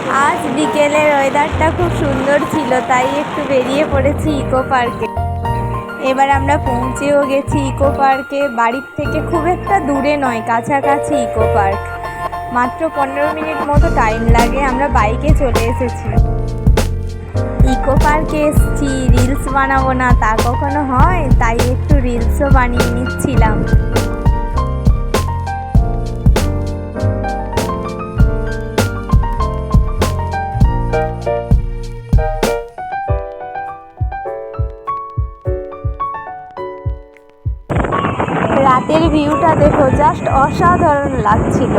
আজ বিকেলের ওয়েদারটা খুব সুন্দর ছিল, তাই একটু বেরিয়ে পড়েছি ইকো পার্কে। এবার আমরা পৌঁছেও গেছি ইকো পার্কে। বাড়ির থেকে খুব একটা দূরে নয়, কাছাকাছি ইকো পার্ক। মাত্র 15 মিনিট মতো টাইম লাগে। আমরা বাইকে চলে এসেছি। ইকো পার্কে এসেছি, রিলস বানাবো না তা কখনো হয়, তাই একটু রিলসও বানিয়ে নিচ্ছিলাম। রাতের ভিউটা দেখো, জাস্ট অসাধারণ লাগছিল।